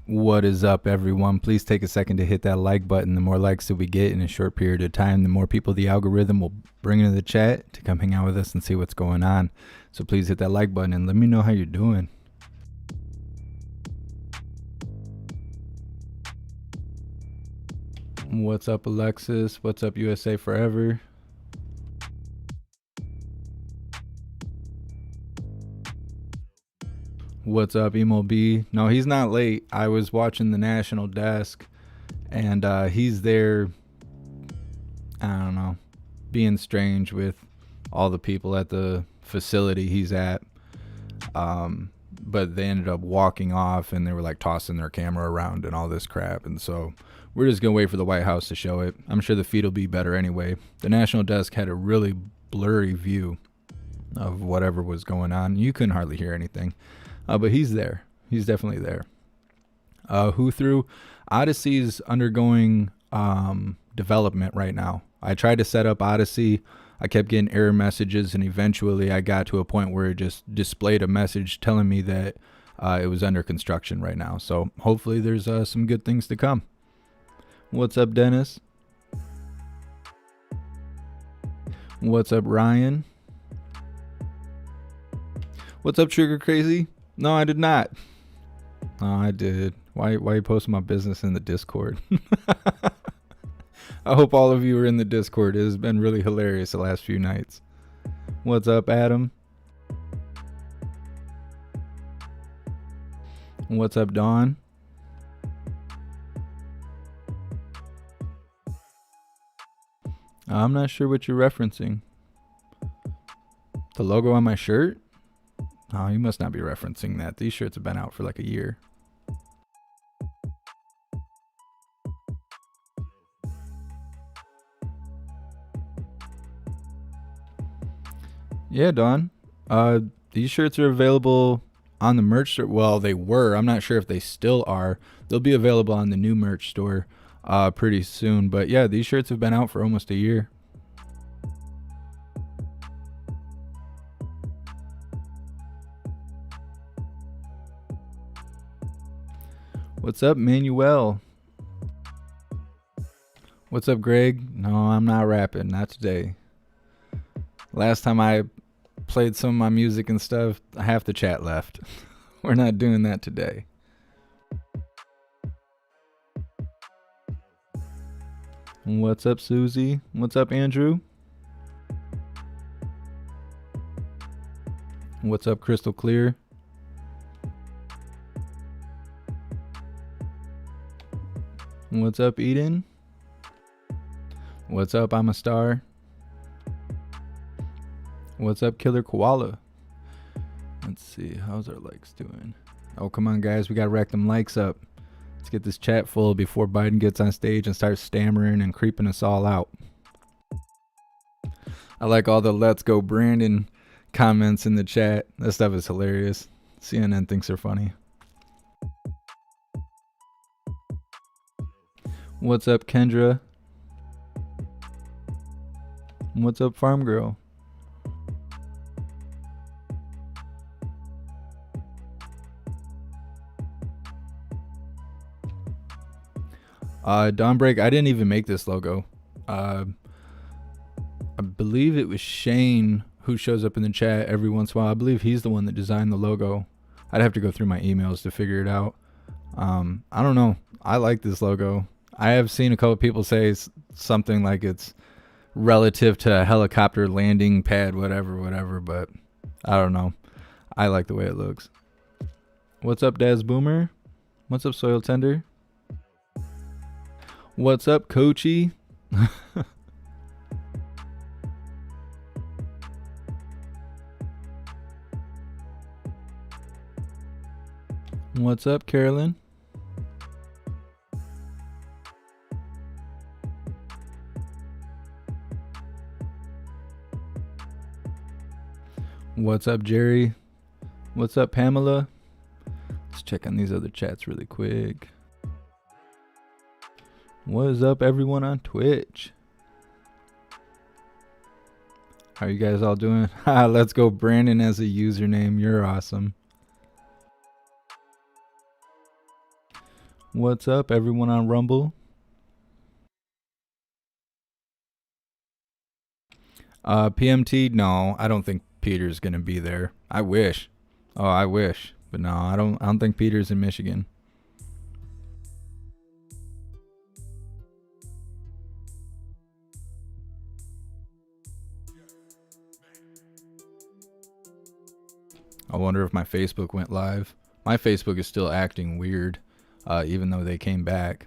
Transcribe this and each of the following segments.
What is up, everyone? Please take a second to hit that like button. The more likes that we get in a short period of time, the more people the algorithm will bring into the chat to come hang out with us and see what's going on. So please hit that like button and let me know how you're doing. What's up, Alexis? What's up, USA Forever? What's up, Emo B? No, he's not late. I was watching the National Desk, and he's there, I don't know, being strange with all the people at the facility he's at. But they ended up walking off, and they were like tossing their camera around and all this crap. And so we're just going to wait for the White House to show it. I'm sure the feed will be better anyway. The National Desk had a really blurry view of whatever was going on. You couldn't hardly hear anything. But he's there. He's definitely there. Who through Odyssey's undergoing development right now. I tried to set up Odyssey. I kept getting error messages, and eventually I got to a point where it just displayed a message telling me that it was under construction right now. So hopefully there's some good things to come. What's up, Dennis? What's up, Ryan? What's up, Sugar Crazy? No, I did not. Oh, I did. Why you posting my business in the Discord? I hope all of you are in the Discord. It has been really hilarious the last few nights. What's up, Adam? What's up, Dawn? I'm not sure what you're referencing. The logo on my shirt? Oh, you must not be referencing that. These shirts have been out for like a year. Yeah, Dawn. These shirts are available on the merch store. Well, they were. I'm not sure if they still are. They'll be available on the new merch store pretty soon. But yeah, these shirts have been out for almost a year. What's up, Manuel? What's up, Greg? No, I'm not rapping. Not today. Last time I played some of my music and stuff, half the chat left. We're not doing that today. What's up, Susie? What's up, Andrew? What's up, Crystal Clear? What's up, Eden? What's up, I'm a Star? What's up, Killer Koala? Let's see, how's our likes doing? Oh, come on, guys, we gotta rack them likes up. Let's get this chat full before Biden gets on stage and starts stammering and creeping us all out. I like all the Let's Go Brandon comments in the chat. That stuff is hilarious. CNN thinks they're funny. What's up, Kendra? What's up, Farm Girl? Dawnbreak, I didn't even make this logo. I believe it was Shane who shows up in the chat every once in a while. I believe he's the one that designed the logo. I'd have to go through my emails to figure it out. I don't know. I like this logo. I have seen a couple of people say something like it's relative to a helicopter landing pad, whatever, but I don't know. I like the way it looks. What's up, Daz Boomer? What's up, Soil Tender? What's up, Coachy? What's up, Carolyn? What's up, Jerry? What's up, Pamela? Let's check on these other chats really quick. What is up, everyone on Twitch? How are you guys all doing? Let's go, Brandon, as a username. You're awesome. What's up, everyone on Rumble? PMT, no, I don't think Peter's gonna be there. I wish. Oh, I wish. But no, I don't think Peter's in Michigan. I wonder if my Facebook went live. My Facebook is still acting weird, even though they came back.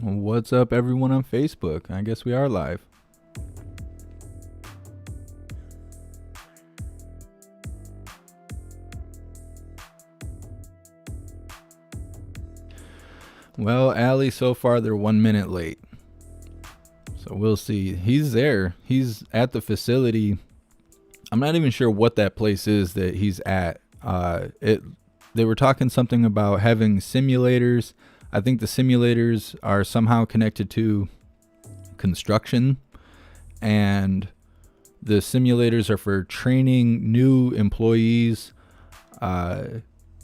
What's up, everyone on Facebook? I guess we are live. Well, Allie, so far they're 1 minute late. So we'll see. He's there. He's at the facility. I'm not even sure what that place is that he's at. They were talking something about having simulators. I think the simulators are somehow connected to construction, and the simulators are for training new employees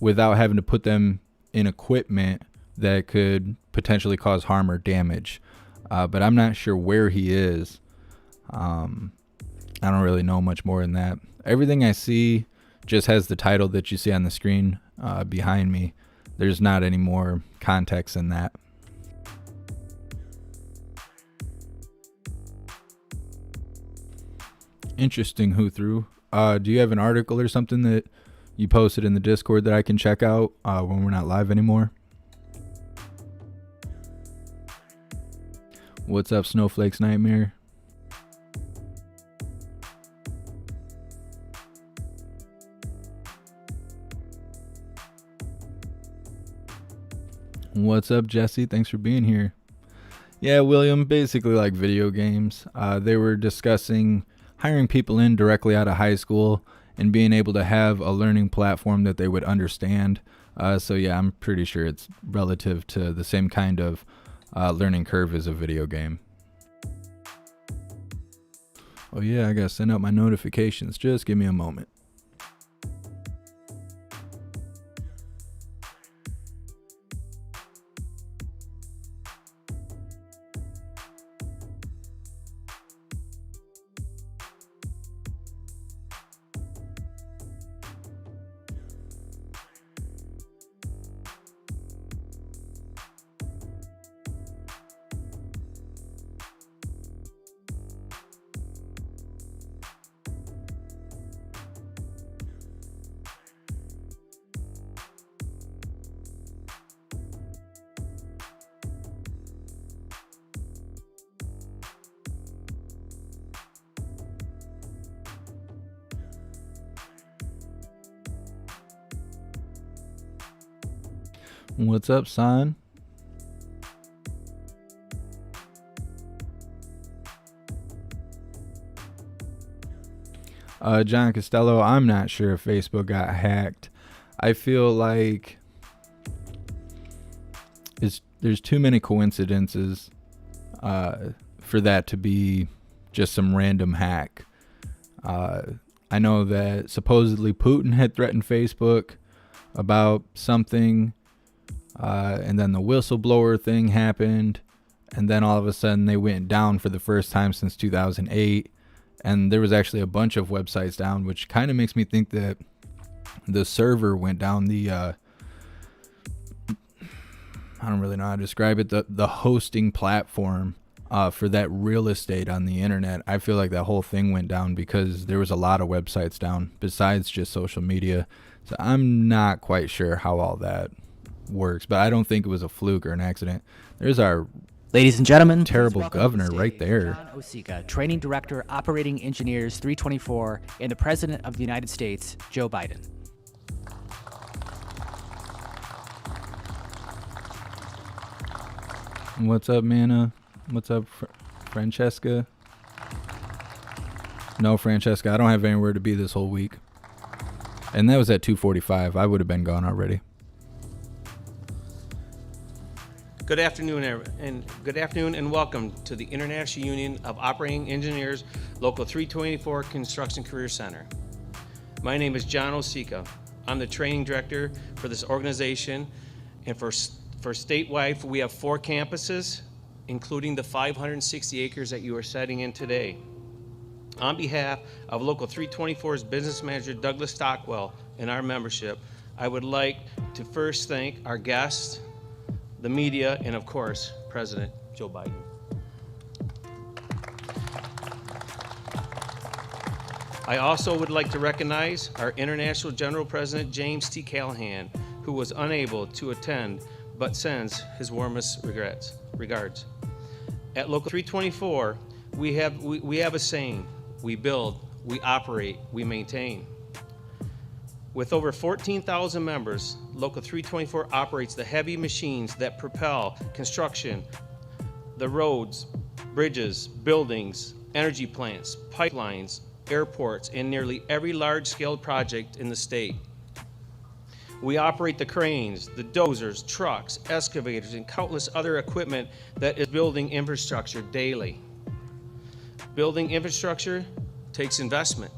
without having to put them in equipment that could potentially cause harm or damage. But I'm not sure where he is. I don't really know much more than that. Everything I see just has the title that you see on the screen behind me. There's not any more context in that. Interesting, who threw. Do you have an article or something that you posted in the Discord that I can check out when we're not live anymore? What's up, Snowflake's Nightmare? What's up, Jesse? Thanks for being here. Yeah, William, basically like video games. They were discussing hiring people in directly out of high school and being able to have a learning platform that they would understand. So yeah, I'm pretty sure it's relative to the same kind of learning curve as a video game. Oh yeah, I gotta send out my notifications. Just give me a moment. What's up, son? John Costello, I'm not sure if Facebook got hacked. I feel like there's too many coincidences for that to be just some random hack. I know that supposedly Putin had threatened Facebook about something, and then the whistleblower thing happened, and then all of a sudden they went down for the first time since 2008, and there was actually a bunch of websites down, which kind of makes me think that the server went down. I don't really know how to describe it, the hosting platform for that real estate on the internet. I feel like that whole thing went down because there was a lot of websites down besides just social media. So I'm not quite sure how all that works, but I don't think it was a fluke or an accident. There's our ladies and gentlemen, terrible governor right there. John Osika, Training Director, Operating Engineers 324, and the President of the United States, Joe Biden. What's up, Manna? What's up, Francesca? No, Francesca, I don't have anywhere to be this whole week. And that was at 2:45. I would have been gone already. Good afternoon, and welcome to the International Union of Operating Engineers, Local 324 Construction Career Center. My name is John Osika. I'm the training director for this organization, and for statewide, we have 4 campuses, including the 560 acres that you are setting in today. On behalf of Local 324's business manager, Douglas Stockwell, and our membership, I would like to first thank our guests, the media, and of course, President Joe Biden. I also would like to recognize our International General President, James T. Callahan, who was unable to attend, but sends his warmest regards. At Local 324, we have a saying: we build, we operate, we maintain. With over 14,000 members, Local 324 operates the heavy machines that propel construction, the roads, bridges, buildings, energy plants, pipelines, airports, and nearly every large-scale project in the state. We operate the cranes, the dozers, trucks, excavators, and countless other equipment that is building infrastructure daily. Building infrastructure takes investment.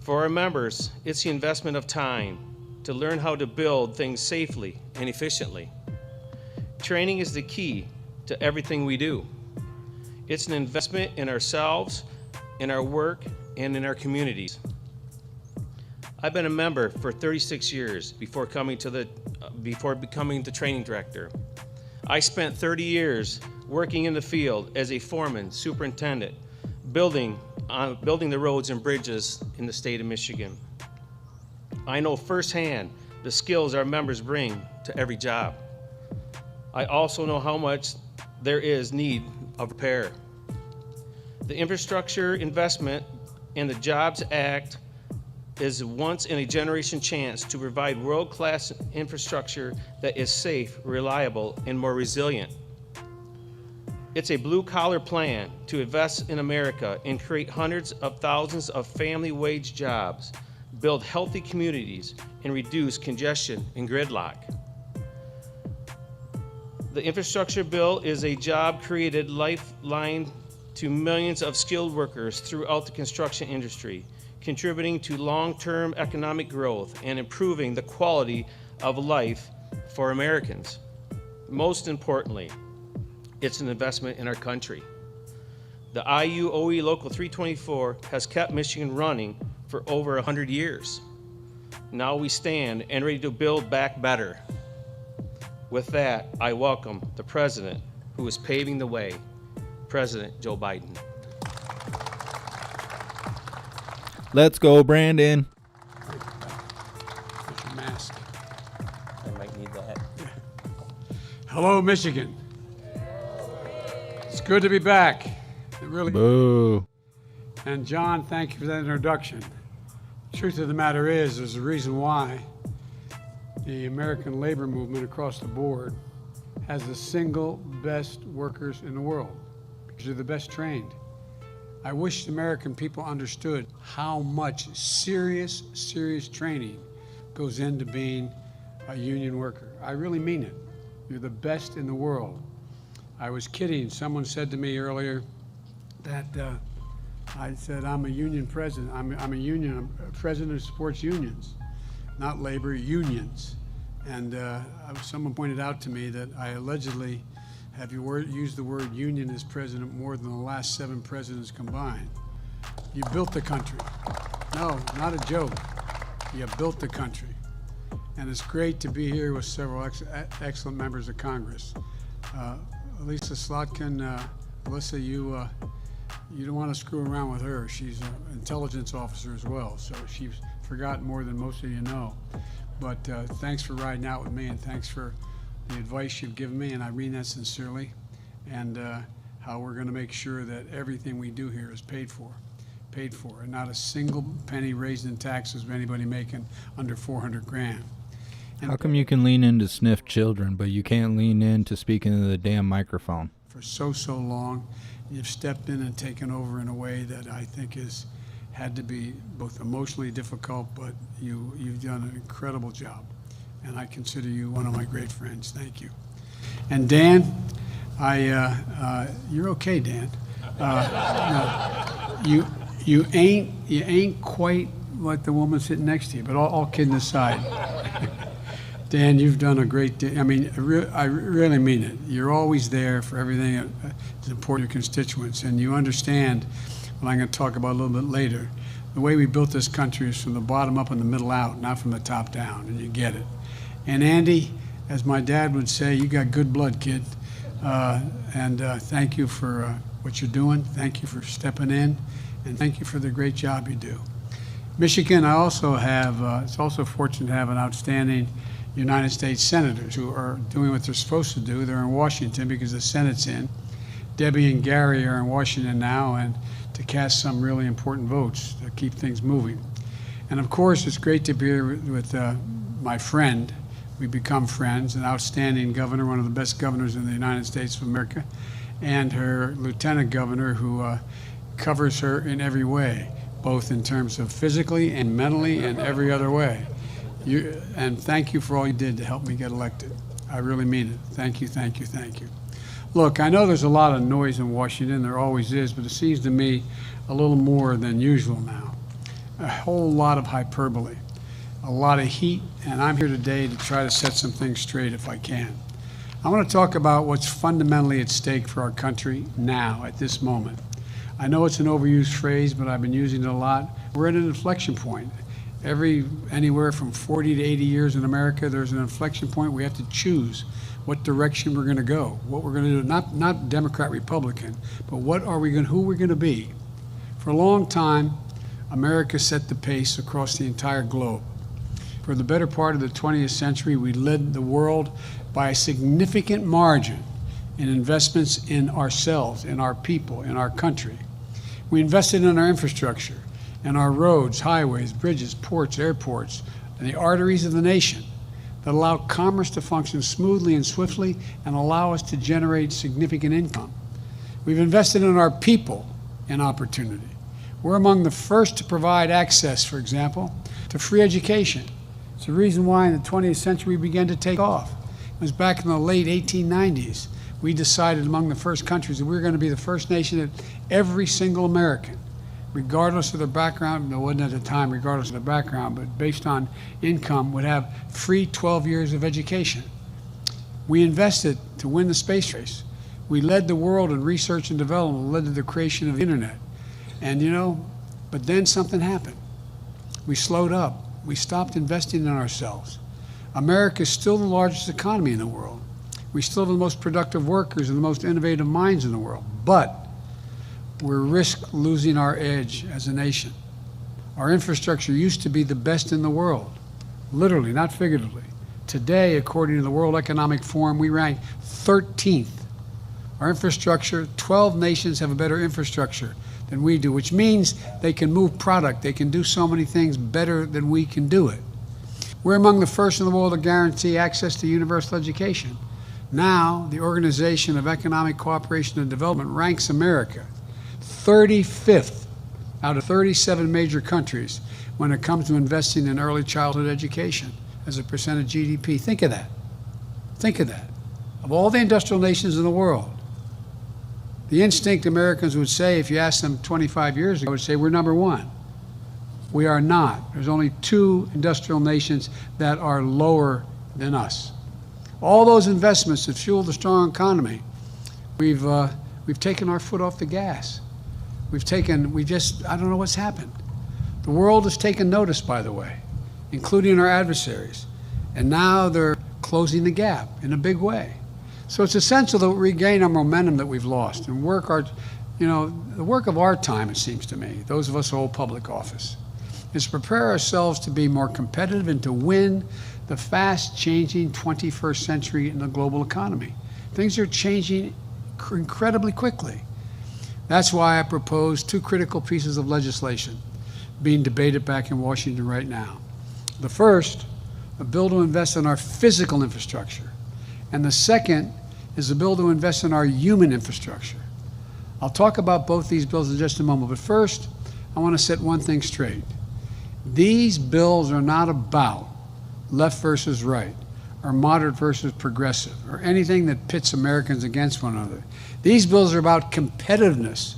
For our members, it's the investment of time to learn how to build things safely and efficiently. Training is the key to everything we do. It's an investment in ourselves, in our work, and in our communities. I've been a member for 36 years before becoming the training director. I spent 30 years working in the field as a foreman, superintendent, building the roads and bridges in the state of Michigan. I know firsthand the skills our members bring to every job. I also know how much there is need of repair. The infrastructure investment and the Jobs Act is a once-in-a-generation chance to provide world-class infrastructure that is safe, reliable, and more resilient. It's a blue-collar plan to invest in America and create hundreds of thousands of family wage jobs, build healthy communities, and reduce congestion and gridlock. The infrastructure bill is a job-created lifeline to millions of skilled workers throughout the construction industry, contributing to long-term economic growth and improving the quality of life for Americans. Most importantly, it's an investment in our country. The IUOE Local 324 has kept Michigan running for over 100 years. Now we stand and ready to build back better. With that, I welcome the President who is paving the way, President Joe Biden. Let's go, Brandon. Put your mask. I might need that. Hello, Michigan. It's good to be back. It really. Boo. And John, thank you for that introduction. Truth of the matter is, there's a reason why the American labor movement across the board has the single best workers in the world, because they're the best trained. I wish the American people understood how much serious training goes into being a union worker. I really mean it. You're the best in the world. I was kidding. Someone said to me earlier that I said I'm a union president. I'm a president who supports unions, not labor, unions. And someone pointed out to me that I allegedly have used the word union as president more than the last 7 presidents combined. You built the country. No, not a joke. You built the country. And it's great to be here with several excellent members of Congress. Lisa Slotkin, Alyssa, you don't want to screw around with her. She's an intelligence officer as well, so she's forgotten more than most of you know. But thanks for riding out with me, and thanks for the advice you've given me, and I mean that sincerely, and how we're going to make sure that everything we do here is paid for, and not a single penny raised in taxes of anybody making under 400 grand. And How come you can lean in to sniff children, but you can't lean in to speak into the damn microphone? For so long, you've stepped in and taken over in a way that I think has had to be both emotionally difficult, but you've done an incredible job. And I consider you one of my great friends. Thank you. And Dan, you're okay, Dan. No, you ain't quite like the woman sitting next to you. But all kidding aside, Dan, you've done a great deal. I mean, I really mean it. You're always there for everything that's important to your constituents, and you understand what I'm going to talk about a little bit later. The way we built this country is from the bottom up and the middle out, not from the top down, and you get it. And Andy, as my dad would say, you got good blood, kid. Thank you for what you're doing. Thank you for stepping in, and thank you for the great job you do. Michigan, I also have, it's also fortunate to have an outstanding United States senators who are doing what they're supposed to do. They're in Washington because the Senate's in. Debbie and Gary are in Washington now, and to cast some really important votes to keep things moving. And of course, it's great to be here with my friend. We become friends, an outstanding governor, one of the best governors in the United States of America, and her lieutenant governor who covers her in every way, both in terms of physically and mentally and every other way. And thank you for all you did to help me get elected. I really mean it. Thank you, thank you, thank you. Look, I know there's a lot of noise in Washington, there always is, but it seems to me a little more than usual now. A whole lot of hyperbole, a lot of heat, and I'm here today to try to set some things straight if I can. I want to talk about what's fundamentally at stake for our country now, at this moment. I know it's an overused phrase, but I've been using it a lot. We're at an inflection point. Anywhere from 40 to 80 years in America, there's an inflection point. We have to choose what direction we're going to go, what we're going to do, not Democrat, Republican, but who we're going to be. For a long time, America set the pace across the entire globe. For the better part of the 20th century, we led the world by a significant margin in investments in ourselves, in our people, in our country. We invested in our infrastructure, in our roads, highways, bridges, ports, airports, and the arteries of the nation that allow commerce to function smoothly and swiftly and allow us to generate significant income. We've invested in our people and opportunity. We're among the first to provide access, for example, to free education. It's the reason why in the 20th century we began to take off. It was back in the late 1890s. We decided among the first countries that we were going to be the first nation that every single American, regardless of their background, it wasn't at the time regardless of their background, but based on income, would have free 12 years of education. We invested to win the space race. We led the world in research and development, led to the creation of the internet. And but then something happened. We slowed up. We stopped investing in ourselves. America is still the largest economy in the world. We still have the most productive workers and the most innovative minds in the world. But we risk losing our edge as a nation. Our infrastructure used to be the best in the world, literally, not figuratively. Today, according to the World Economic Forum, we rank 13th. Our infrastructure, 12 nations have a better infrastructure than we do, which means they can move product, they can do so many things better than we can do it. We're among the first in the world to guarantee access to universal education. Now, the Organization of Economic Cooperation and Development ranks America 35th out of 37 major countries when it comes to investing in early childhood education as a percent of GDP. Think of that. Think of that. Of all the industrial nations in the world, the instinct Americans would say, if you asked them 25 years ago, would say we're number one. We are not. There's only 2 industrial nations that are lower than us. All those investments that fuel the strong economy, we've taken our foot off the gas. I don't know what's happened. The world has taken notice, by the way, including our adversaries. And now they're closing the gap in a big way. So it's essential that we regain our momentum that we've lost and the work of our time, it seems to me, those of us who hold public office, is to prepare ourselves to be more competitive and to win the fast-changing 21st century in the global economy. Things are changing incredibly quickly. That's why I propose 2 critical pieces of legislation being debated back in Washington right now. The first, a bill to invest in our physical infrastructure. And the second is a bill to invest in our human infrastructure. I'll talk about both these bills in just a moment, but first, I want to set one thing straight. These bills are not about left versus right. or moderate versus progressive, or anything that pits Americans against one another. These bills are about competitiveness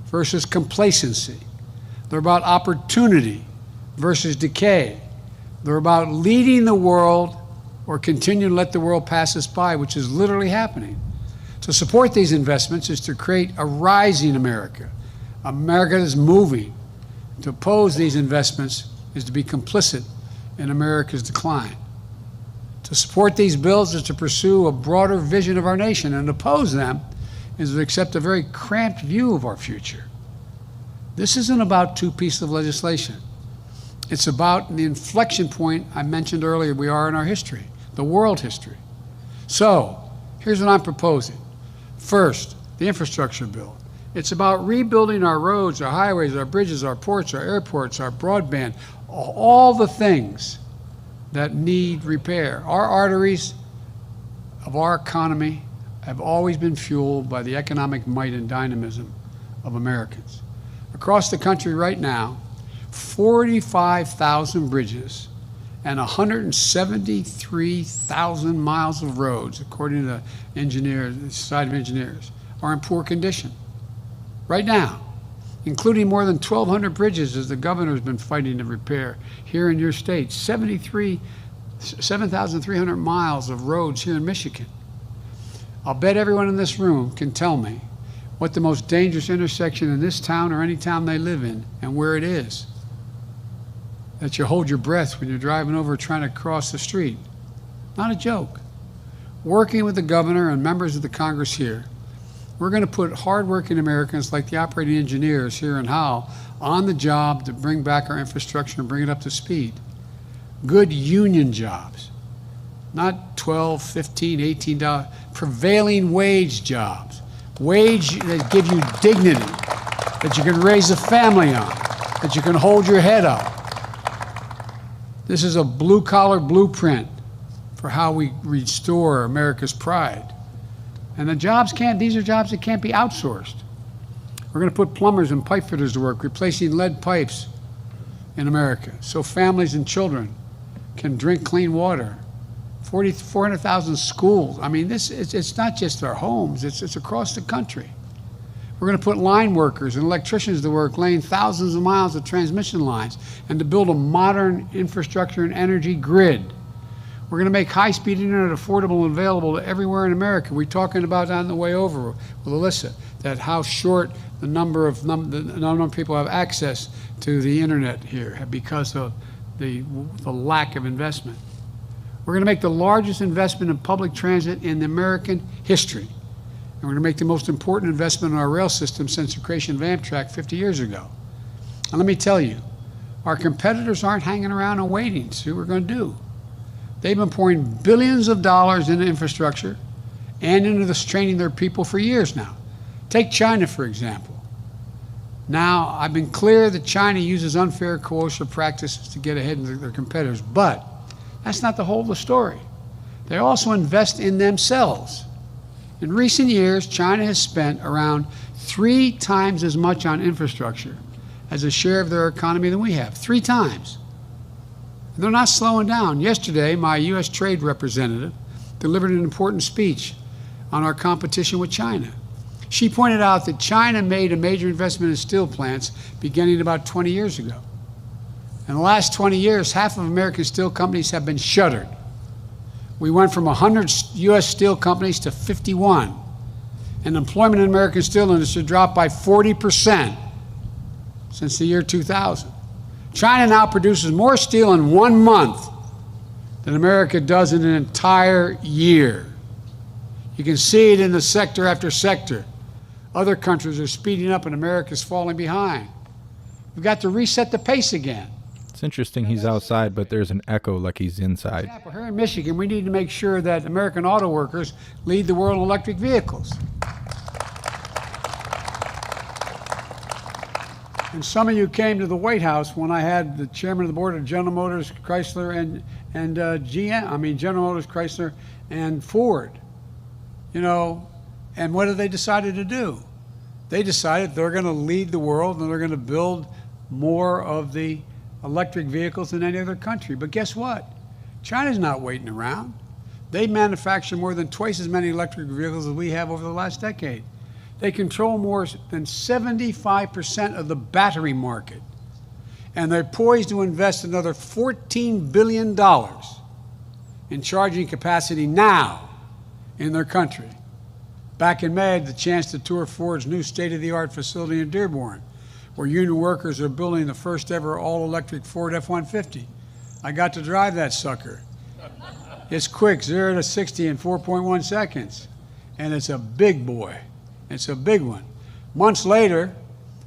versus complacency. They're about opportunity versus decay. They're about leading the world or continue to let the world pass us by, which is literally happening. To support these investments is to create a rising America, America that's moving. To oppose these investments is to be complicit in America's decline. To support these bills is to pursue a broader vision of our nation, and oppose them is to accept a very cramped view of our future. This isn't about two pieces of legislation. It's about the inflection point I mentioned earlier we are in our history, the world history. So, here's what I'm proposing. First, the infrastructure bill. It's about rebuilding our roads, our highways, our bridges, our ports, our airports, our broadband, all the things that need repair. Our arteries of our economy have always been fueled by the economic might and dynamism of Americans. Across the country right now, 45,000 bridges and 173,000 miles of roads, according to the engineers, the Society of Engineers, are in poor condition. Right now, including more than 1,200 bridges as the governor's been fighting to repair here in your state, 7,300 miles of roads here in Michigan. I'll bet everyone in this room can tell me what the most dangerous intersection in this town or any town they live in and where it is. That you hold your breath when you're driving over trying to cross the street. Not a joke. Working with the governor and members of the Congress here, we're going to put hardworking Americans like the operating engineers here in Howell on the job to bring back our infrastructure and bring it up to speed. Good union jobs, not $12, $15, $18, prevailing wage jobs. Wage that give you dignity, that you can raise a family on, that you can hold your head up. This is a blue-collar blueprint for how we restore America's pride. And these are jobs that can't be outsourced. We're going to put plumbers and pipe fitters to work, replacing lead pipes in America, so families and children can drink clean water. 400,000 schools. I mean, it's not just our homes, it's across the country. We're going to put line workers and electricians to work laying thousands of miles of transmission lines and to build a modern infrastructure and energy grid. We're going to make high-speed internet affordable and available to everywhere in America. We're talking about on the way over with Alyssa, that how short the number of people have access to the internet here because of the lack of investment. We're going to make the largest investment in public transit in American history. And we're going to make the most important investment in our rail system since the creation of Amtrak 50 years ago. And let me tell you, our competitors aren't hanging around and waiting to see what we're going to do. They've been pouring billions of dollars into infrastructure and into this training their people for years now. Take China, for example. Now, I've been clear that China uses unfair coercive practices to get ahead of their competitors, but that's not the whole of the story. They also invest in themselves. In recent years, China has spent around 3 times as much on infrastructure as a share of their economy than we have. 3 times. And they're not slowing down. Yesterday, my U.S. trade representative delivered an important speech on our competition with China. She pointed out that China made a major investment in steel plants beginning about 20 years ago. In the last 20 years, half of American steel companies have been shuttered. We went from 100 U.S. steel companies to 51. And employment in the American steel industry dropped by 40% since the year 2000. China now produces more steel in 1 month than America does in an entire year. You can see it in the sector after sector. Other countries are speeding up and America's falling behind. We've got to reset the pace again. It's interesting he's outside, but there's an echo like he's inside. For example, here in Michigan, we need to make sure that American auto workers lead the world in electric vehicles. And some of you came to the White House when I had the chairman of the board of General Motors, Chrysler, and General Motors, Chrysler, and Ford. You know, and what did they decide to do? They decided they're going to lead the world and they're going to build more of the electric vehicles than any other country. But guess what? China's not waiting around. They manufacture more than twice as many electric vehicles as we have over the last decade. They control more than 75% of the battery market. And they're poised to invest another $14 billion in charging capacity now in their country. Back in May, I had the chance to tour Ford's new state-of-the-art facility in Dearborn, where union workers are building the first ever all-electric Ford F-150. I got to drive that sucker. It's quick, 0 to 60 in 4.1 seconds. And it's a big boy. It's a big one. Months later,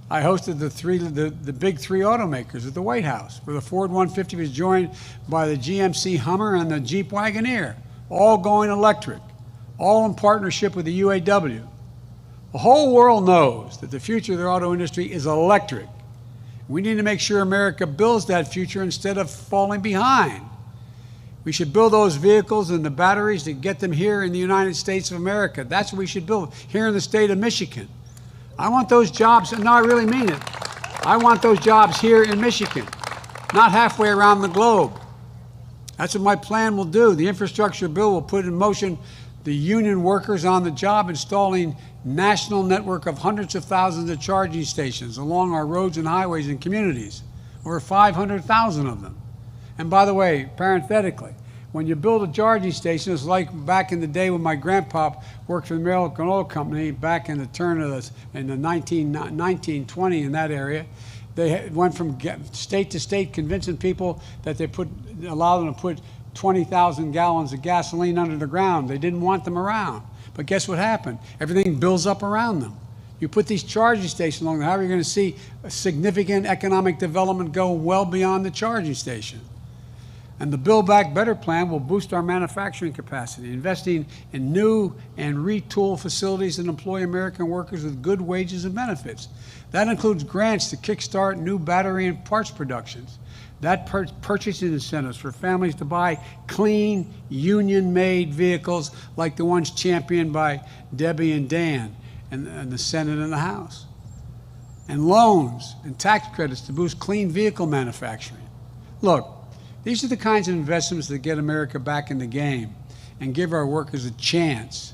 I hosted the big three automakers at the White House, where the Ford 150 was joined by the GMC Hummer and the Jeep Wagoneer, all going electric, all in partnership with the UAW. The whole world knows that the future of the auto industry is electric. We need to make sure America builds that future instead of falling behind. We should build those vehicles and the batteries to get them here in the United States of America. That's what we should build here in the state of Michigan. I want those jobs, and no, I really mean it. I want those jobs here in Michigan, not halfway around the globe. That's what my plan will do. The infrastructure bill will put in motion the union workers on the job installing national network of hundreds of thousands of charging stations along our roads and highways and communities, over 500,000 of them. And by the way, parenthetically, when you build a charging station, it's like back in the day when my grandpa worked for the American Oil Company back in the turn of in the 1920 in that area. They went from state to state convincing people that they allow them to put 20,000 gallons of gasoline under the ground. They didn't want them around. But guess what happened? Everything builds up around them. You put these charging stations along there, how are you going to see a significant economic development go well beyond the charging station? And the Build Back Better plan will boost our manufacturing capacity, investing in new and retool facilities that employ American workers with good wages and benefits. That includes grants to kickstart new battery and parts productions. That purchasing incentives for families to buy clean, union-made vehicles like the ones championed by Debbie and Dan and the Senate and the House. And loans and tax credits to boost clean vehicle manufacturing. Look, these are the kinds of investments that get America back in the game and give our workers a chance.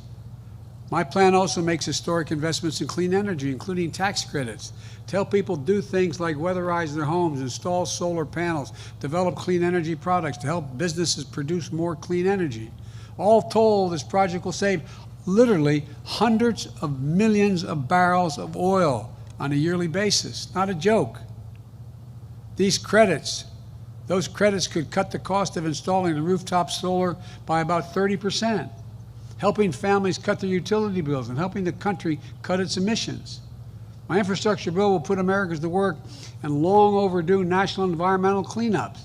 My plan also makes historic investments in clean energy, including tax credits, to help people do things like weatherize their homes, install solar panels, develop clean energy products, to help businesses produce more clean energy. All told, this project will save literally hundreds of millions of barrels of oil on a yearly basis. Not a joke. These credits, those credits could cut the cost of installing the rooftop solar by about 30%, helping families cut their utility bills and helping the country cut its emissions. My infrastructure bill will put Americans to work in long overdue national environmental cleanups.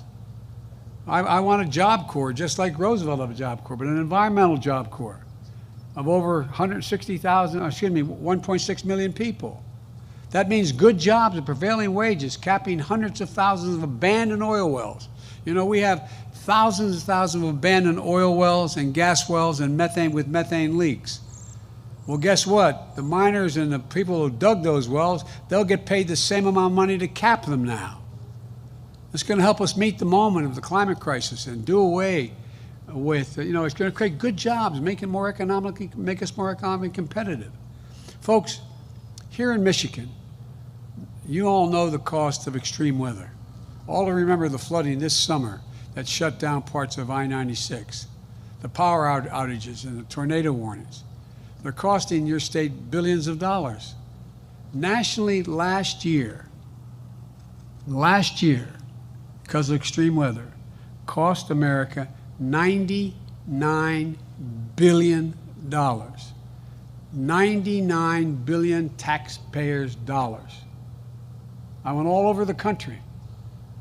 I want a Job Corps, just like Roosevelt had a Job Corps, but an environmental Job Corps of over 1.6 million people. That means good jobs at prevailing wages, capping hundreds of thousands of abandoned oil wells. You know, we have thousands and thousands of abandoned oil wells and gas wells and methane leaks. Well, guess what? The miners and the people who dug those wells, they'll get paid the same amount of money to cap them now. It's going to help us meet the moment of the climate crisis and do away with, it's going to create good jobs, make us more economically competitive. Folks, here in Michigan, you all know the cost of extreme weather. All to remember the flooding this summer that shut down parts of I-96, the power outages and the tornado warnings. They're costing your state billions of dollars. Nationally, last year, because of extreme weather, cost America $99 billion. 99 billion taxpayers' dollars. I went all over the country.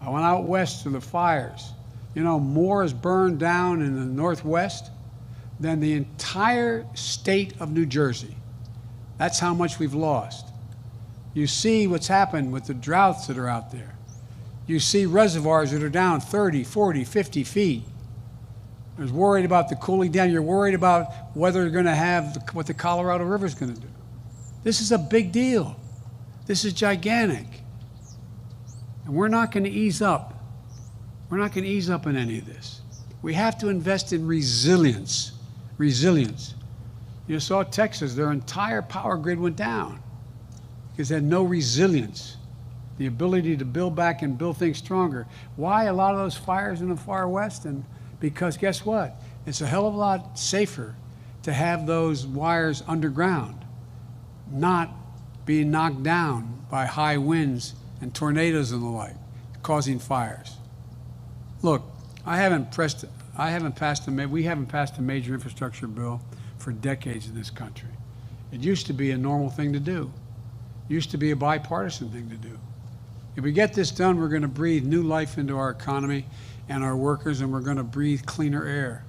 I went out west to the fires. More is burned down in the Northwest than the entire state of New Jersey. That's how much we've lost. You see what's happened with the droughts that are out there. You see reservoirs that are down 30, 40, 50 feet. You're worried about the cooling down. You're worried about whether you're going to have what the Colorado River is going to do. This is a big deal. This is gigantic. And we're not going to ease up. We're not going to ease up in any of this. We have to invest in resilience. resilience. You saw Texas, their entire power grid went down because they had no resilience, the ability to build back and build things stronger. Why a lot of those fires in the far west? And because guess what? It's a hell of a lot safer to have those wires underground, not being knocked down by high winds and tornadoes and the like, causing fires. Look, we haven't passed a major infrastructure bill for decades in this country. It used to be a normal thing to do. It used to be a bipartisan thing to do. If we get this done, we're going to breathe new life into our economy and our workers, and we're going to breathe cleaner air.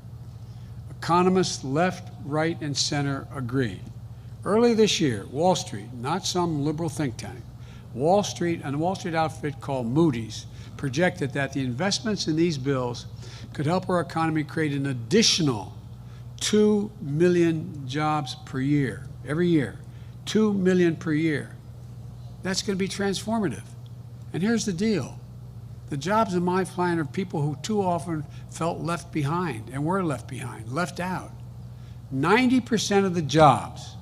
Economists left, right, and center agree. Early this year, Wall Street, not some liberal think tank, Wall Street and a Wall Street outfit called Moody's projected that the investments in these bills could help our economy create an additional 2 million jobs per year, every year, 2 million per year. That's going to be transformative. And here's the deal. The jobs in my plan are people who too often felt left behind and were left behind, left out. 90% of the jobs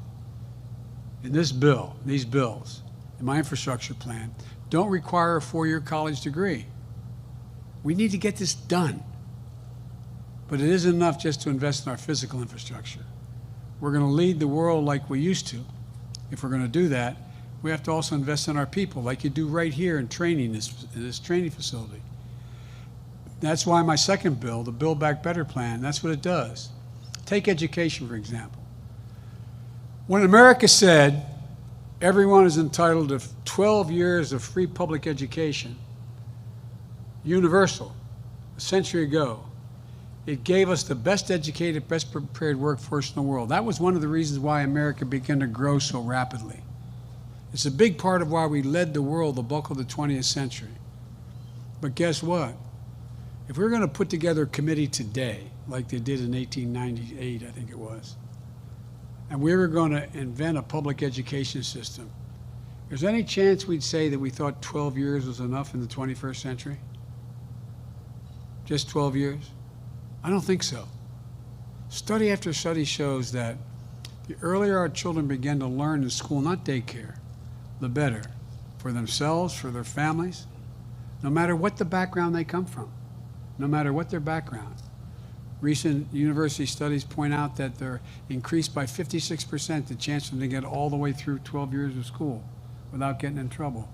in this bill, these bills, in my infrastructure plan, don't require a 4-year college degree. We need to get this done. But it isn't enough just to invest in our physical infrastructure. We're going to lead the world like we used to. If we're going to do that, we have to also invest in our people, like you do right here in training, this training facility. That's why my second bill, the Build Back Better plan, that's what it does. Take education, for example. When America said everyone is entitled to 12 years of free public education, universal, a century ago, it gave us the best educated, best prepared workforce in the world. That was one of the reasons why America began to grow so rapidly. It's a big part of why we led the world the bulk of the 20th century. But guess what? If we're going to put together a committee today, like they did in 1898, I think it was, and we were going to invent a public education system, is there any chance we'd say that we thought 12 years was enough in the 21st century? Just 12 years? I don't think so. Study after study shows that the earlier our children begin to learn in school, not daycare, the better for themselves, for their families, no matter what the background they come from, no matter what their background. Recent university studies point out that they're increased by 56% the chance for them to get all the way through 12 years of school without getting in trouble.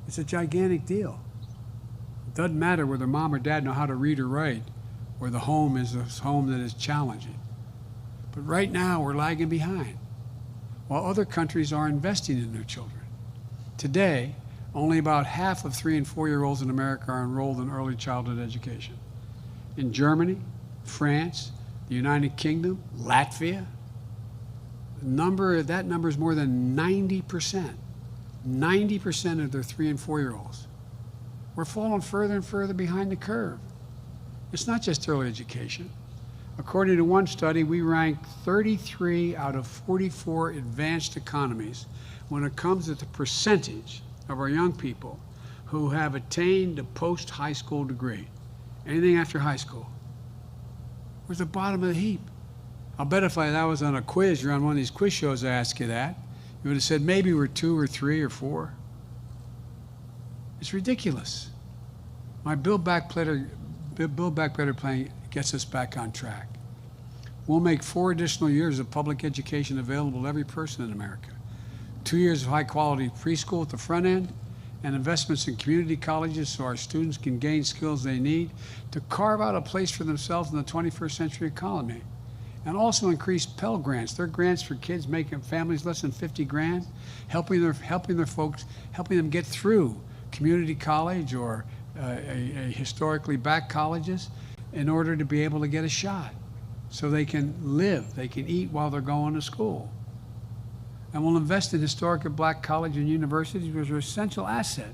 It's a gigantic deal. It doesn't matter whether mom or dad know how to read or write, or the home is a home that is challenging. But right now, we're lagging behind, while other countries are investing in their children. Today, only about half of 3- and 4-year-olds in America are enrolled in early childhood education. In Germany, France, the United Kingdom, Latvia, that number is more than 90%. 90% of their 3- and 4-year-olds. We're falling further and further behind the curve. It's not just early education. According to one study, we rank 33 out of 44 advanced economies when it comes to the percentage of our young people who have attained a post-high school degree. Anything after high school. We're at the bottom of the heap. I'll bet if that was on a quiz, you're on one of these quiz shows, I ask you that, you would have said maybe we're 2 or 3 or 4. It's ridiculous. My Build Back Better plan gets us back on track. We'll make 4 additional years of public education available to every person in America. 2 years of high-quality preschool at the front end, and investments in community colleges so our students can gain skills they need to carve out a place for themselves in the 21st century economy. And also increase Pell Grants. They're grants for kids making families less than 50 grand, helping them get through community college or a historically backed colleges in order to be able to get a shot so they can live, they can eat while they're going to school. And we'll invest in historically black colleges and universities, which are an essential asset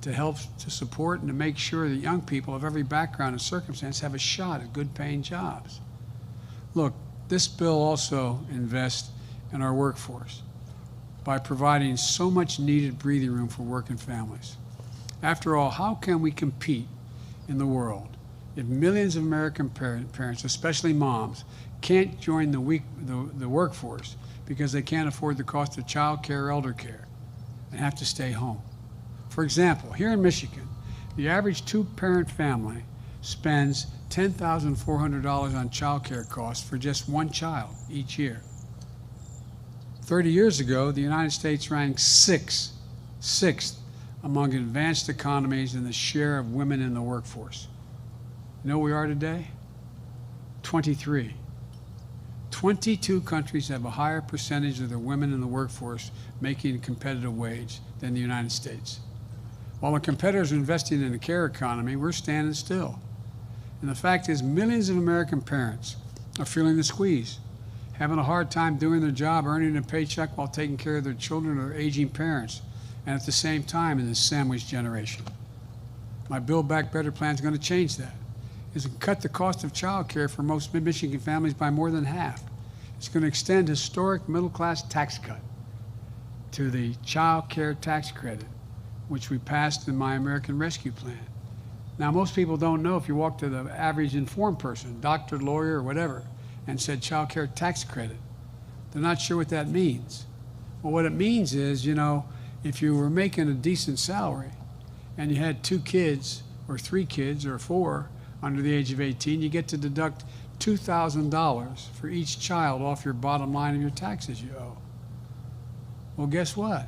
to help to support and to make sure that young people of every background and circumstance have a shot at good paying jobs. Look, this bill also invests in our workforce by providing so much needed breathing room for working families. After all, how can we compete in the world If millions of American parents, especially moms, can't join the workforce because they can't afford the cost of child care or elder care and have to stay home. For example, here in Michigan, the average two-parent family spends $10,400 on child care costs for just one child each year. 30 years ago, the United States ranked sixth among advanced economies in the share of women in the workforce. You know where we are today? 23. 22 countries have a higher percentage of their women in the workforce making a competitive wage than the United States. While our competitors are investing in the care economy, we're standing still. And the fact is, millions of American parents are feeling the squeeze, having a hard time doing their job, earning a paycheck while taking care of their children or aging parents, and at the same time in this sandwich generation. My Build Back Better plan is going to change that. It's going to cut the cost of child care for most Michigan families by more than half. It's going to extend historic middle-class tax cut to the child care tax credit, which we passed in my American Rescue Plan. Now, most people don't know. If you walk to the average informed person, doctor, lawyer, or whatever, and said child care tax credit, they're not sure what that means. Well, what it means is, if you were making a decent salary and you had 2 kids or 3 kids or 4 under the age of 18, you get to deduct $2,000 for each child off your bottom line of your taxes you owe. Well, guess what?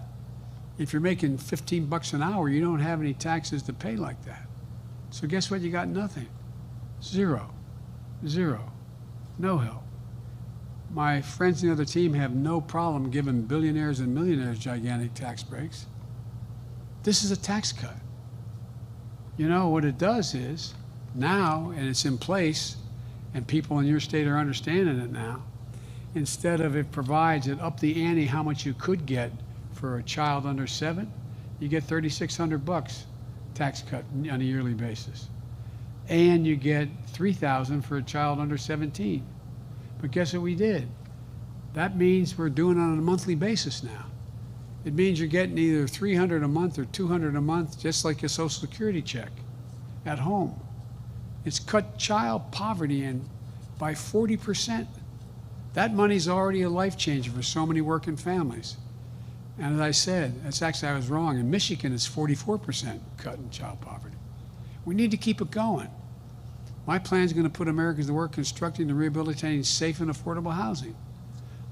If you're making $15 an hour, you don't have any taxes to pay like that. So guess what? You got nothing. Zero. No help. My friends in the other team have no problem giving billionaires and millionaires gigantic tax breaks. This is a tax cut. What it does is, now, and it's in place, and people in your state are understanding it now, instead of it provides it up the ante how much you could get for a child under 7, you get $3,600 tax cut on a yearly basis. And you get $3,000 for a child under 17. But guess what we did? That means we're doing it on a monthly basis now. It means you're getting either $300 a month or $200 a month, just like a Social Security check at home. It's cut child poverty in by 40%. That money's already a life changer for so many working families. And as I said, I was wrong. In Michigan, it's 44% cut in child poverty. We need to keep it going. My plan is going to put Americans to work constructing and rehabilitating safe and affordable housing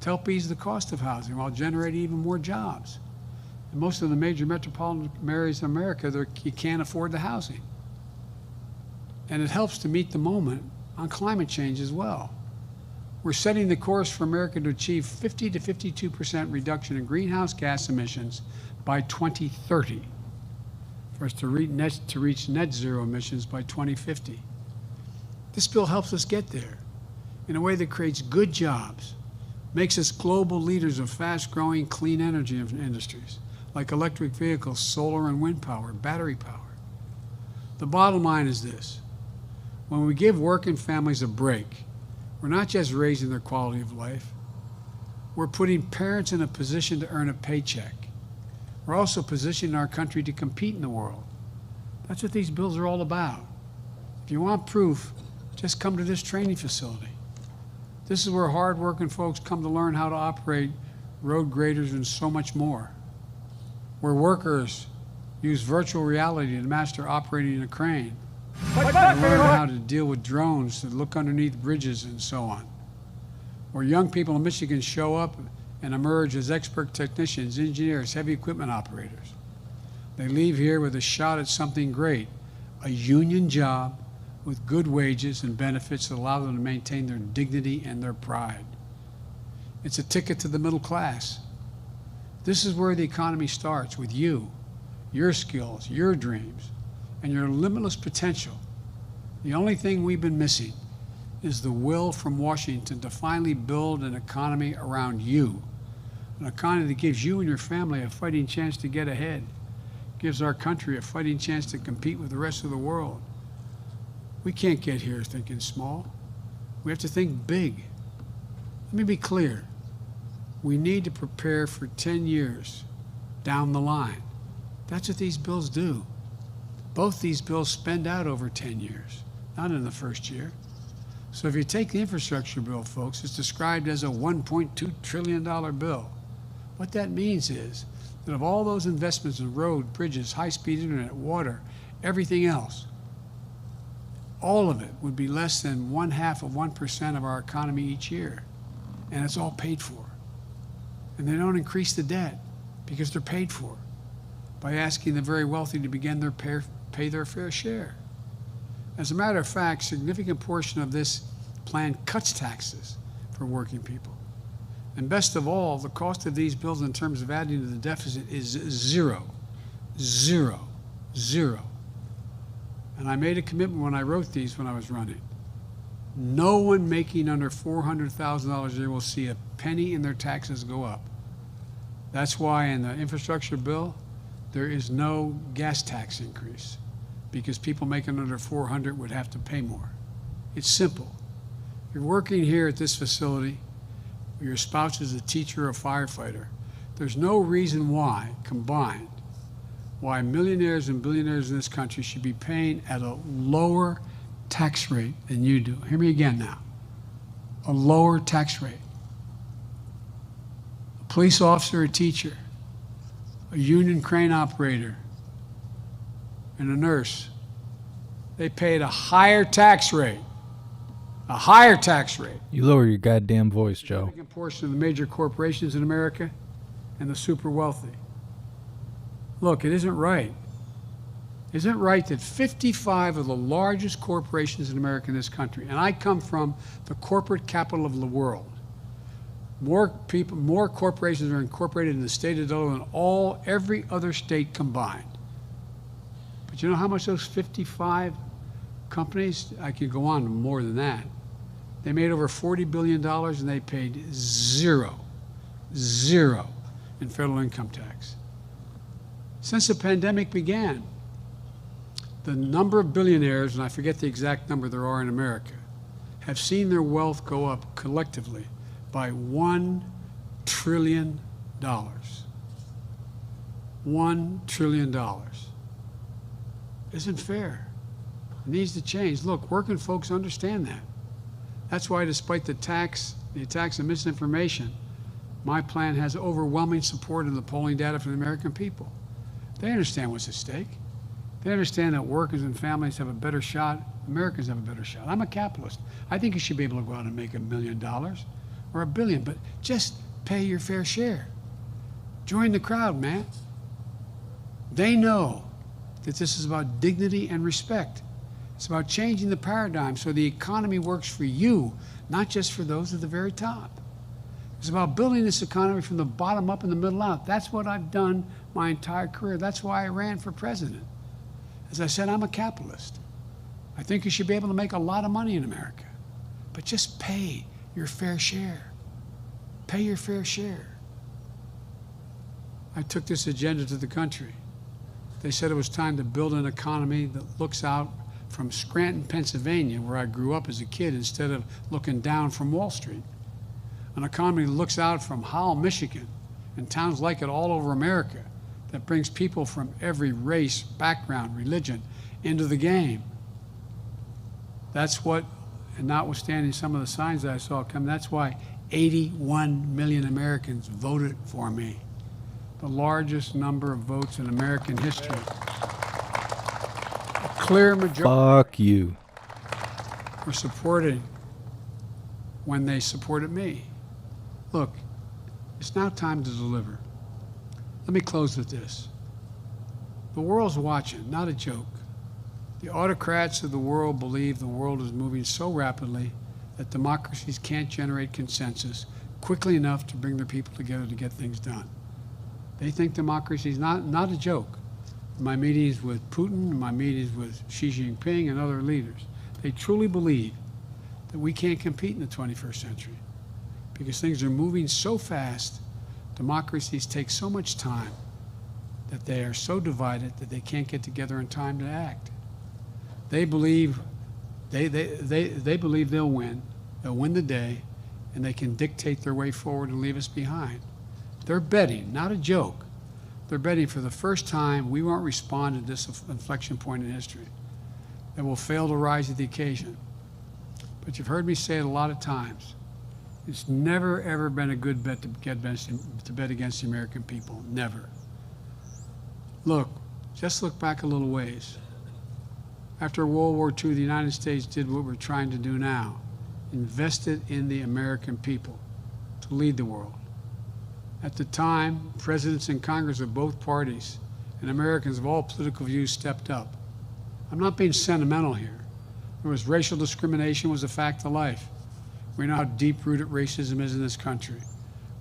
to help ease the cost of housing while generating even more jobs. In most of the major metropolitan areas of America, you can't afford the housing. And it helps to meet the moment on climate change as well. We're setting the course for America to achieve 50 to 52% reduction in greenhouse gas emissions by 2030, for us to reach net zero emissions by 2050. This bill helps us get there in a way that creates good jobs, makes us global leaders of fast-growing clean energy industries like electric vehicles, solar and wind power, battery power. The bottom line is this: when we give working families a break, we're not just raising their quality of life, we're putting parents in a position to earn a paycheck. We're also positioning our country to compete in the world. That's what these bills are all about. If you want proof, just come to this training facility. This is where hard-working folks come to learn how to operate road graders and so much more. Where workers use virtual reality to master operating a crane. And learn how to deal with drones, to look underneath bridges and so on. Where young people in Michigan show up and emerge as expert technicians, engineers, heavy equipment operators. They leave here with a shot at something great, a union job with good wages and benefits that allow them to maintain their dignity and their pride. It's a ticket to the middle class. This is where the economy starts, with you, your skills, your dreams, and your limitless potential. The only thing we've been missing is the will from Washington to finally build an economy around you, an economy that gives you and your family a fighting chance to get ahead, gives our country a fighting chance to compete with the rest of the world. We can't get here thinking small. We have to think big. Let me be clear. We need to prepare for 10 years down the line. That's what these bills do. Both these bills spend out over 10 years. not in the first year. So if you take the infrastructure bill, folks, it's described as a $1.2 trillion bill. What that means is that of all those investments in road, bridges, high-speed internet, water, everything else, all of it would be less than 0.5% of our economy each year. And it's all paid for. And they don't increase the debt because they're paid for by asking the very wealthy to begin their pay their fair share. As a matter of fact, a significant portion of this plan cuts taxes for working people. And best of all, the cost of these bills in terms of adding to the deficit is zero. Zero. Zero. And I made a commitment when I wrote these when I was running. No one making under $400,000 a year will see a penny in their taxes go up. That's why in the infrastructure bill, there is no gas tax increase, because people making under 400 would have to pay more. It's simple. If you're working here at this facility, or your spouse is a teacher or a firefighter, there's no reason why, combined, why millionaires and billionaires in this country should be paying at a lower tax rate than you do. Hear me again now. A lower tax rate. A police officer, a teacher, a union crane operator, and a nurse, they paid a higher tax rate. A higher tax rate. You lower your goddamn voice, Joe. A significant portion of the major corporations in America and the super wealthy. Look, it isn't right. Isn't it right that 55 of the largest corporations in America in this country, and I come from the corporate capital of the world, more corporations are incorporated in the state of Delaware than every other state combined. But you know how much those 55 companies, I could go on more than that, they made over $40 billion and they paid zero in federal income tax. Since the pandemic began, the number of billionaires, and I forget the exact number there are in America, have seen their wealth go up collectively by $1 trillion. $1 trillion. Isn't fair. It needs to change. Look, working folks understand that. That's why, despite the attacks of misinformation, my plan has overwhelming support in the polling data from the American people. They understand what's at stake. They understand that workers and families have a better shot. Americans have a better shot. I'm a capitalist. I think you should be able to go out and make $1 million or $1 billion, but just pay your fair share. Join the crowd, man. They know that this is about dignity and respect. It's about changing the paradigm so the economy works for you, not just for those at the very top. It's about building this economy from the bottom up and the middle out. That's what I've done my entire career. That's why I ran for president. As I said, I'm a capitalist. I think you should be able to make a lot of money in America, but just pay your fair share. Pay your fair share. I took this agenda to the country. They said it was time to build an economy that looks out from Scranton, Pennsylvania, where I grew up as a kid, instead of looking down from Wall Street. An economy that looks out from Howell, Michigan, and towns like it all over America, that brings people from every race, background, religion into the game. That's what, and notwithstanding some of the signs that I saw come, that's why 81 million Americans voted for me. The largest number of votes in American history. A clear majority. Fuck you. Were supported when they supported me. Look, it's now time to deliver. Let me close with this. The world's watching, not a joke. The autocrats of the world believe the world is moving so rapidly that democracies can't generate consensus quickly enough to bring their people together to get things done. They think democracy is not a joke. In my meetings with Putin, in my meetings with Xi Jinping and other leaders, they truly believe that we can't compete in the 21st century because things are moving so fast, democracies take so much time, that they are so divided that they can't get together in time to act. They believe they believe they'll win the day, and they can dictate their way forward and leave us behind. They're betting, not a joke. They're betting for the first time we won't respond to this inflection point in history. that will fail to rise to the occasion. But you've heard me say it a lot of times. It's never, ever been a good bet to bet against the American people. Never. Look, just look back a little ways. After World War II, the United States did what we're trying to do now, invested in the American people to lead the world. At the time, presidents and Congress of both parties and Americans of all political views stepped up. I'm not being sentimental here. There was racial discrimination was a fact of life. We know how deep-rooted racism is in this country.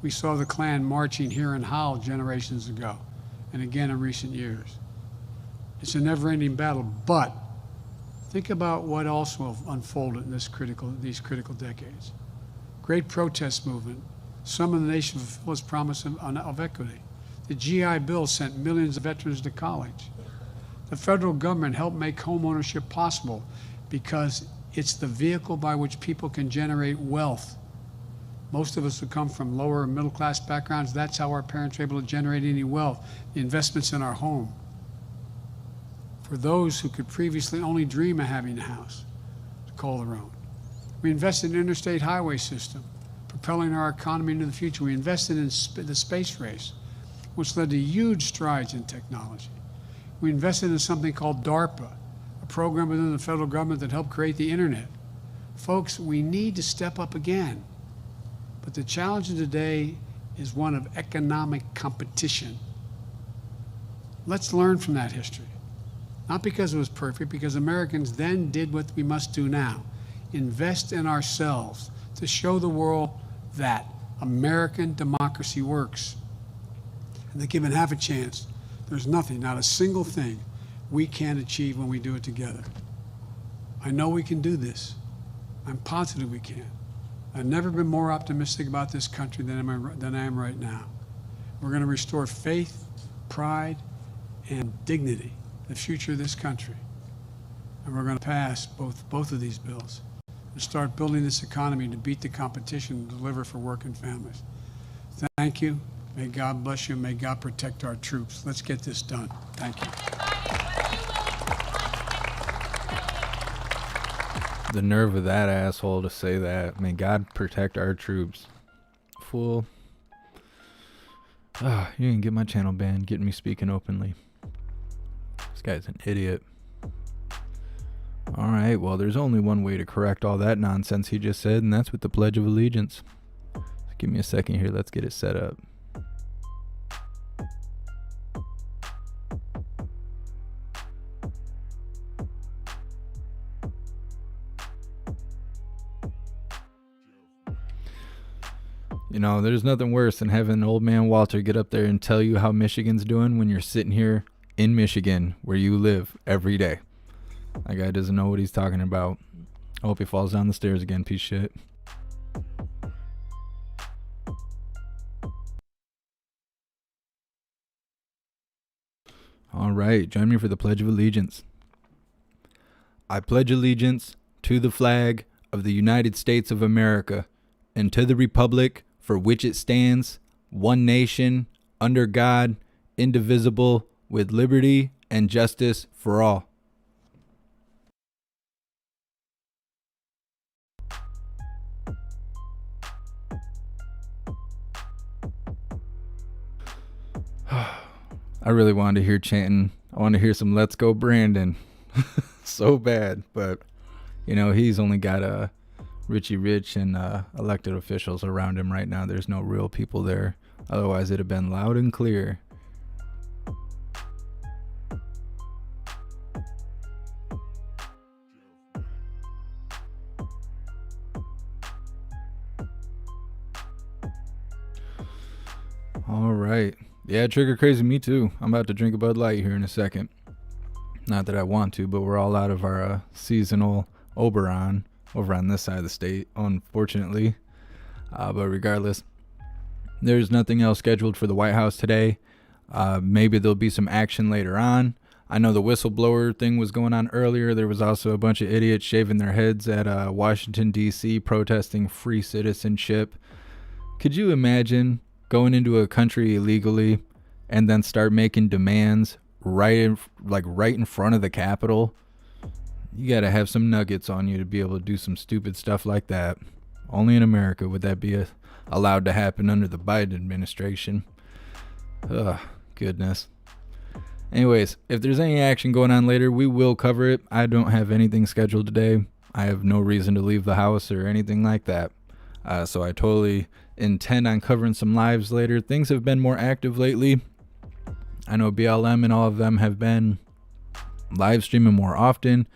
We saw the Klan marching here in Howell generations ago, and again in recent years. It's a never-ending battle, but think about what also unfolded in these critical decades. Great protest movement, some of the nation fulfilled its promise of equity. The GI Bill sent millions of veterans to college. The federal government helped make home ownership possible because it's the vehicle by which people can generate wealth. Most of us who come from lower and middle class backgrounds, that's how our parents were able to generate any wealth, the investments in our home. For those who could previously only dream of having a house to call their own. We invested in the interstate highway system, propelling our economy into the future. We invested in the space race, which led to huge strides in technology. We invested in something called DARPA, a program within the federal government that helped create the internet. Folks, we need to step up again. But the challenge of today is one of economic competition. Let's learn from that history. Not because it was perfect, because Americans then did what we must do now. Invest in ourselves to show the world that American democracy works. And that given half a chance, there's nothing, not a single thing, we can't achieve when we do it together. I know we can do this. I'm positive we can. I've never been more optimistic about this country than I am right now. We're going to restore faith, pride, and dignity, the future of this country. And we're going to pass both of these bills and start building this economy to beat the competition and deliver for working families. Thank you. May God bless you. May God protect our troops. Let's get this done. Thank you. The nerve of that asshole to say that. May God protect our troops. Fool. You can get my channel banned, getting me speaking openly. This guy's an idiot. Alright, well, there's only one way to correct all that nonsense he just said, and that's with the Pledge of Allegiance. Give me a second here, let's get it set up. You know, there's nothing worse than having old man Walter get up there and tell you how Michigan's doing when you're sitting here in Michigan where you live every day. That guy doesn't know what he's talking about. I hope he falls down the stairs again, piece of shit. All right, join me for the Pledge of Allegiance. I pledge allegiance to the flag of the United States of America and to the republic for which it stands, one nation, under God, indivisible, with liberty and justice for all. I really wanted to hear chanting. I wanted to hear some "Let's Go Brandon" so bad, but you know, he's only got Richie Rich and elected officials around him right now. There's no real people there. Otherwise, it'd have been loud and clear. All right. Yeah, trigger crazy me too. I'm about to drink a Bud Light here in a second. Not that I want to, but we're all out of our seasonal Oberon over on this side of the state, unfortunately. But regardless, there's nothing else scheduled for the White House today. Maybe there'll be some action later on. I know the whistleblower thing was going on earlier. There was also a bunch of idiots shaving their heads at Washington, D.C., protesting free citizenship. Could you imagine going into a country illegally and then start making demands right in front of the Capitol? You got to have some nuggets on you to be able to do some stupid stuff like that. Only in America would that be allowed to happen under the Biden administration. Ugh, goodness. Anyways, if there's any action going on later, we will cover it. I don't have anything scheduled today. I have no reason to leave the house or anything like that. So I totally intend on covering some lives later. Things have been more active lately. I know BLM and all of them have been live streaming more often.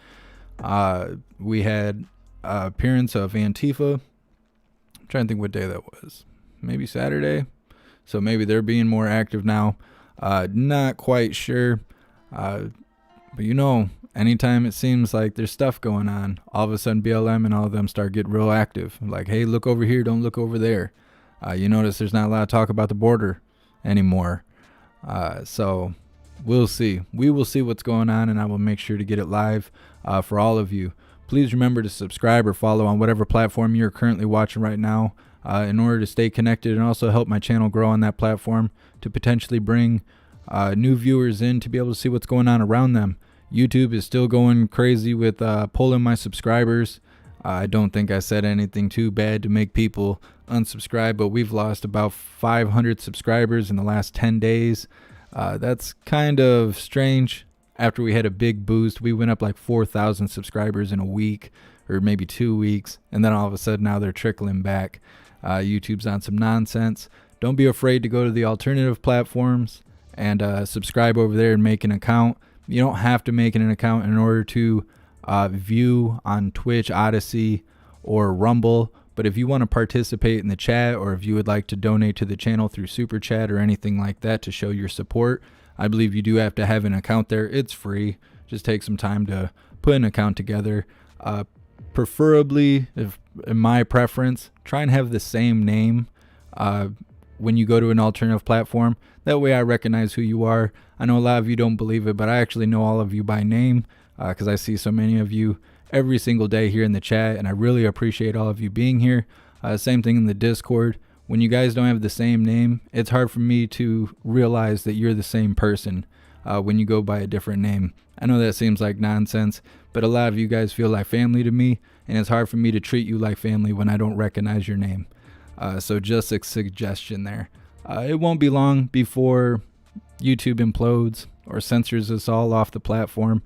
We had appearance of Antifa. I'm trying to think what day that was. Maybe Saturday. So maybe they're being more active now. Not quite sure. But you know, anytime it seems like there's stuff going on, all of a sudden BLM and all of them start getting real active. Like, hey, look over here, don't look over there. You notice there's not a lot of talk about the border anymore. So we'll see. We will see what's going on, and I will make sure to get it live for all of you. Please remember to subscribe or follow on whatever platform you're currently watching right now in order to stay connected and also help my channel grow on that platform to potentially bring new viewers in to be able to see what's going on around them. YouTube is still going crazy with pulling my subscribers. I don't think I said anything too bad to make people unsubscribe, but we've lost about 500 subscribers in the last 10 days. That's kind of strange. After we had a big boost, we went up like 4,000 subscribers in a week or maybe 2 weeks, and then all of a sudden now they're trickling back. YouTube's on some nonsense. Don't be afraid to go to the alternative platforms and subscribe over there and make an account. You don't have to make an account in order to view on Twitch, Odyssey, or Rumble. But if you want to participate in the chat, or if you would like to donate to the channel through Super Chat or anything like that to show your support, I believe you do have to have an account there. It's free. Just take some time to put an account together. Preferably, if in my preference, try and have the same name when you go to an alternative platform. That way I recognize who you are. I know a lot of you don't believe it, but I actually know all of you by name because I see so many of you every single day here in the chat, and I really appreciate all of you being here. Same thing in the Discord. When you guys don't have the same name, it's hard for me to realize that you're the same person when you go by a different name. I know that seems like nonsense, but a lot of you guys feel like family to me, and it's hard for me to treat you like family when I don't recognize your name. So just a suggestion there. It won't be long before YouTube implodes or censors us all off the platform.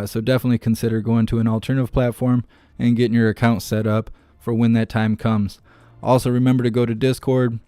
So definitely consider going to an alternative platform and getting your account set up for when that time comes. Also, remember to go to Discord.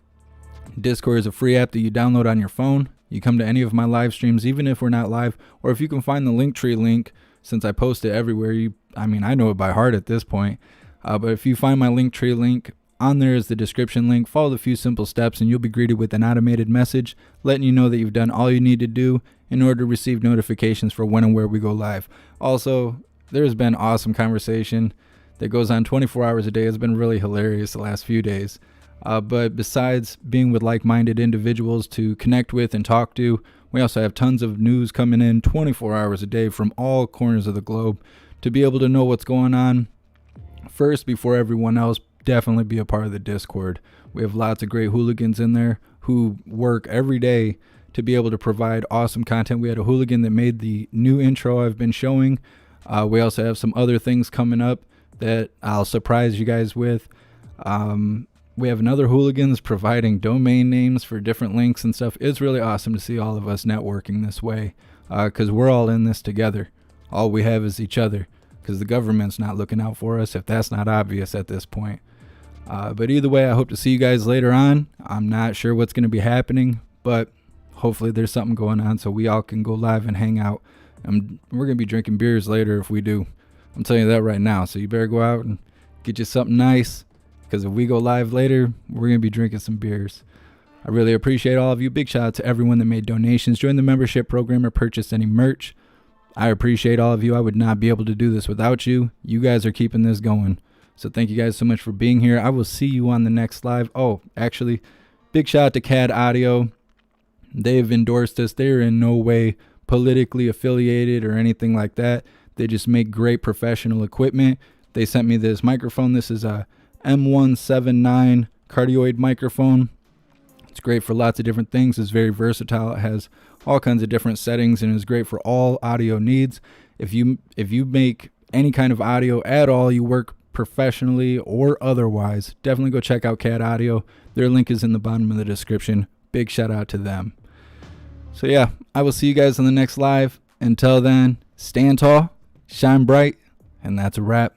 Discord is a free app that you download on your phone. You come to any of my live streams, even if we're not live, or if you can find the Linktree link, since I post it everywhere. I know it by heart at this point. But if you find my Linktree link, on there is the description link. Follow the few simple steps and you'll be greeted with an automated message letting you know that you've done all you need to do in order to receive notifications for when and where we go live. Also, there's been awesome conversation that goes on 24 hours a day. It's been really hilarious the last few days. But besides being with like-minded individuals to connect with and talk to, we also have tons of news coming in 24 hours a day from all corners of the globe to be able to know what's going on first before everyone else. Definitely be a part of the Discord. We have lots of great hooligans in there who work every day to be able to provide awesome content. We had a hooligan that made the new intro I've been showing. We also have some other things coming up that I'll surprise you guys with. We have another hooligans providing domain names for different links and stuff. It's really awesome to see all of us networking this way because we're all in this together. All we have is each other because the government's not looking out for us, if that's not obvious at this point. But either way, I hope to see you guys later on. I'm not sure what's going to be happening, but hopefully there's something going on so we all can go live and hang out. We're going to be drinking beers later if we do. I'm telling you that right now. So you better go out and get you something nice because if we go live later, we're going to be drinking some beers. I really appreciate all of you. Big shout out to everyone that made donations, joined the membership program, or purchased any merch. I appreciate all of you. I would not be able to do this without you. You guys are keeping this going. So thank you guys so much for being here. I will see you on the next live. Oh, actually, big shout out to CAD Audio. They've endorsed us. They're in no way politically affiliated or anything like that. They just make great professional equipment. They sent me this microphone. This is a M179 cardioid microphone. It's great for lots of different things. It's very versatile. It has all kinds of different settings and is great for all audio needs. If you make any kind of audio at all, you work professionally or otherwise, definitely go check out Cat Audio. Their link is in the bottom of the description. Big shout out to them. So yeah, I will see you guys on the next live. Until then, stand tall, shine bright, and that's a wrap.